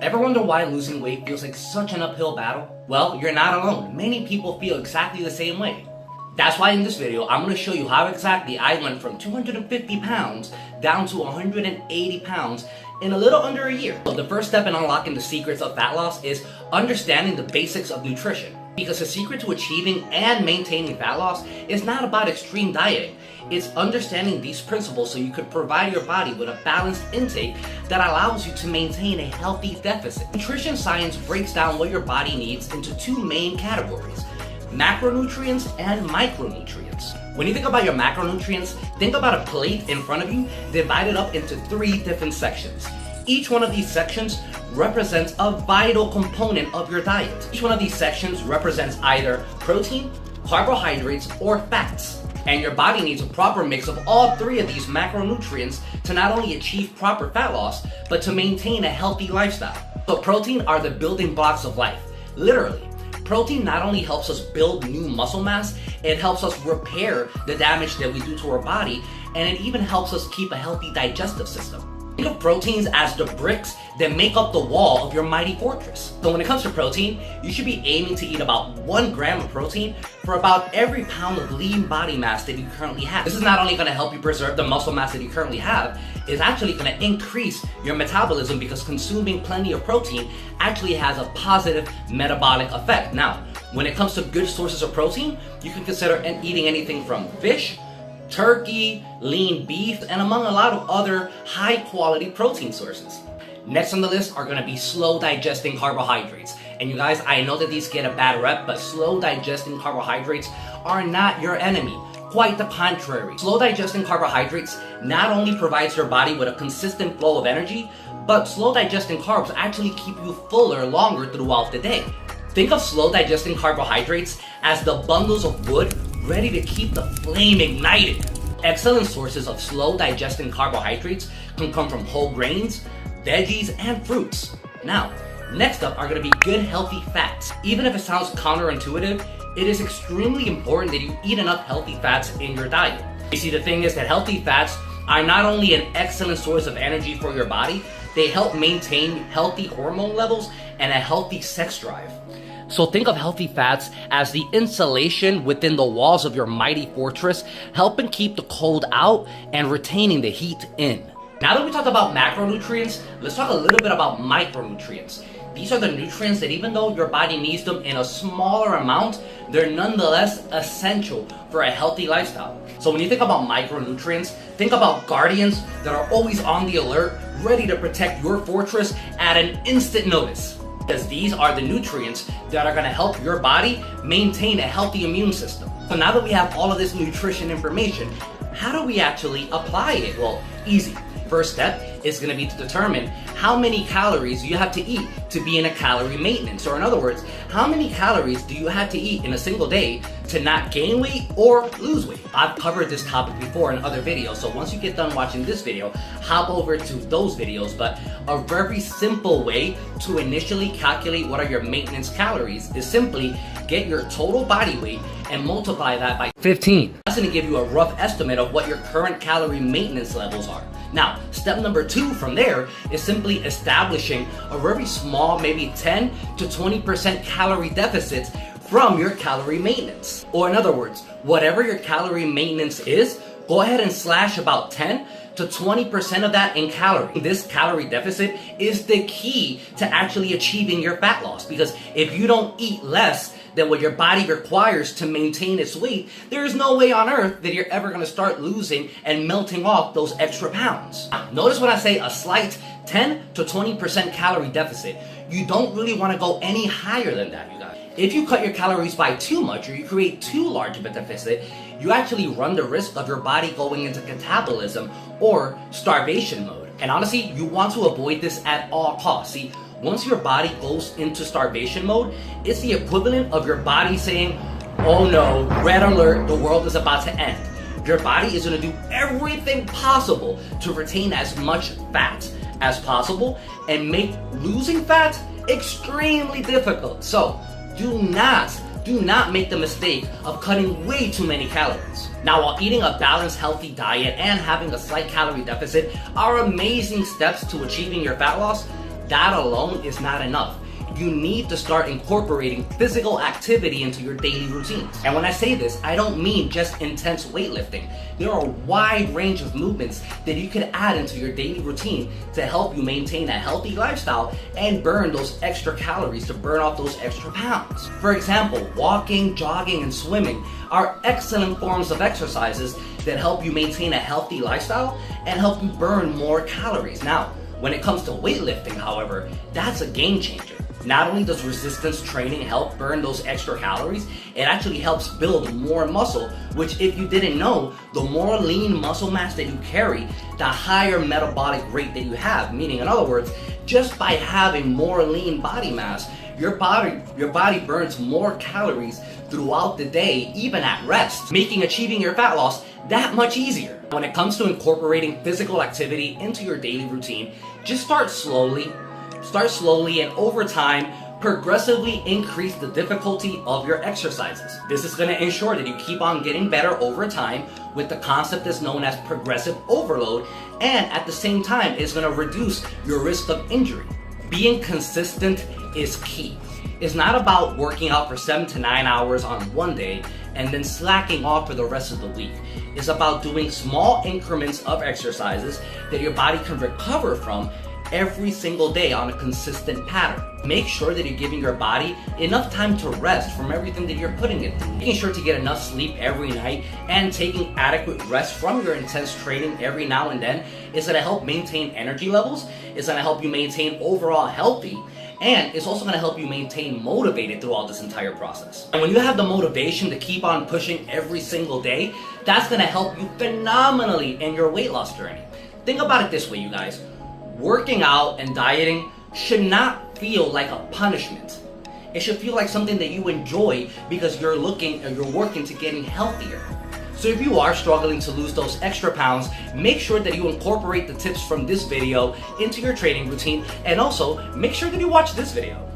Ever wonder why losing weight feels like such an uphill battle? Well, you're not alone. Many people feel exactly the same way. That's why in this video, I'm going to show you how exactly I went from 250 pounds down to 180 pounds in a little under a year. So the first step in unlocking the secrets of fat loss is understanding the basics of nutrition. Because the secret to achieving and maintaining fat loss is not about extreme dieting. It's understanding these principles so you could provide your body with a balanced intake that allows you to maintain a healthy deficit. Nutrition science breaks down what your body needs into two main categories: macronutrients and micronutrients. When you think about your macronutrients, think about a plate in front of you divided up into three different sections. Each one of these sections represents a vital component of your diet. Each one of these sections represents either protein, carbohydrates, or fats. And your body needs a proper mix of all three of these macronutrients to not only achieve proper fat loss, but to maintain a healthy lifestyle. So protein are the building blocks of life, literally. Protein not only helps us build new muscle mass, it helps us repair the damage that we do to our body, and it even helps us keep a healthy digestive system. Think of proteins as the bricks that make up the wall of your mighty fortress. So when it comes to protein, you should be aiming to eat about 1 gram of protein for about every pound of lean body mass that you currently have. This is not only going to help you preserve the muscle mass that you currently have, it's actually going to increase your metabolism because consuming plenty of protein actually has a positive metabolic effect. Now, when it comes to good sources of protein, you can consider eating anything from fish, turkey, lean beef, and among a lot of other high quality protein sources. Next on the list are going to be slow digesting carbohydrates. And you guys, I know that these get a bad rep, but slow digesting carbohydrates are not your enemy. Quite the contrary. Slow digesting carbohydrates not only provides your body with a consistent flow of energy, but slow digesting carbs actually keep you fuller longer throughout the day. Think of slow digesting carbohydrates as the bundles of wood ready to keep the flame ignited. Excellent sources of slow digesting carbohydrates can come from whole grains, veggies, and fruits. Now, next up are going to be good healthy fats. Even if it sounds counterintuitive, it is extremely important that you eat enough healthy fats in your diet. You see, the thing is that healthy fats are not only an excellent source of energy for your body, they help maintain healthy hormone levels and a healthy sex drive. So think of healthy fats as the insulation within the walls of your mighty fortress, helping keep the cold out and retaining the heat in. Now that we talked about macronutrients, let's talk a little bit about micronutrients. These are the nutrients that even though your body needs them in a smaller amount, they're nonetheless essential for a healthy lifestyle. So when you think about micronutrients, think about guardians that are always on the alert, ready to protect your fortress at an instant notice. Because these are the nutrients that are going to help your body maintain a healthy immune system. So now that we have all of this nutrition information, how do we actually apply it? Well, easy. First step is going to be to determine how many calories you have to eat to be in a calorie maintenance. Or in other words, how many calories do you have to eat in a single day to not gain weight or lose weight? I've covered this topic before in other videos, so once you get done watching this video, hop over to those videos. But a very simple way to initially calculate what are your maintenance calories is simply get your total body weight and multiply that by 15. That's going to give you a rough estimate of what your current calorie maintenance levels are. Now, step number 2 from there is simply establishing a very small, maybe 10 to 20% calorie deficits from your calorie maintenance. Or in other words, whatever your calorie maintenance is, go ahead and slash about 10 to 20% of that in calorie. This calorie deficit is the key to actually achieving your fat loss, because if you don't eat less than what your body requires to maintain its weight, there is no way on earth that you're ever going to start losing and melting off those extra pounds. Now, notice when I say a slight 10 to 20% calorie deficit, you don't really want to go any higher than that, you guys. If you cut your calories by too much or you create too large of a deficit, you actually run the risk of your body going into catabolism or starvation mode. And honestly, you want to avoid this at all costs. See, once your body goes into starvation mode, it's the equivalent of your body saying, oh no, red alert, the world is about to end. Your body is going to do everything possible to retain as much fat as possible and make losing fat extremely difficult. So do not make the mistake of cutting way too many calories. Now, while eating a balanced, healthy diet and having a slight calorie deficit are amazing steps to achieving your fat loss, that alone is not enough. You need to start incorporating physical activity into your daily routines. And when I say this, I don't mean just intense weightlifting. There are a wide range of movements that you can add into your daily routine to help you maintain a healthy lifestyle and burn those extra calories, to burn off those extra pounds. For example, walking, jogging, and swimming are excellent forms of exercises that help you maintain a healthy lifestyle and help you burn more calories. Now, when it comes to weightlifting, however, that's a game changer. Not only does resistance training help burn those extra calories, it actually helps build more muscle, which, if you didn't know, the more lean muscle mass that you carry, the higher metabolic rate that you have. Meaning, in other words, just by having more lean body mass, your body burns more calories throughout the day, even at rest, making achieving your fat loss that much easier. When it comes to incorporating physical activity into your daily routine, just start slowly, and over time, progressively increase the difficulty of your exercises. This is going to ensure that you keep on getting better over time with the concept that's known as progressive overload, and at the same time, it's going to reduce your risk of injury. Being consistent is key. It's not about working out for 7 to 9 hours on one day and then slacking off for the rest of the week. It's about doing small increments of exercises that your body can recover from every single day on a consistent pattern. Make sure that you're giving your body enough time to rest from everything that you're putting it through. Making sure to get enough sleep every night and taking adequate rest from your intense training every now and then is going to help maintain energy levels, it's going to help you maintain overall healthy, and it's also going to help you maintain motivated throughout this entire process. And when you have the motivation to keep on pushing every single day, that's going to help you phenomenally in your weight loss journey. Think about it this way, you guys. Working out and dieting should not feel like a punishment. It should feel like something that you enjoy because you're working to getting healthier. So if you are struggling to lose those extra pounds, make sure that you incorporate the tips from this video into your training routine, and also make sure that you watch this video.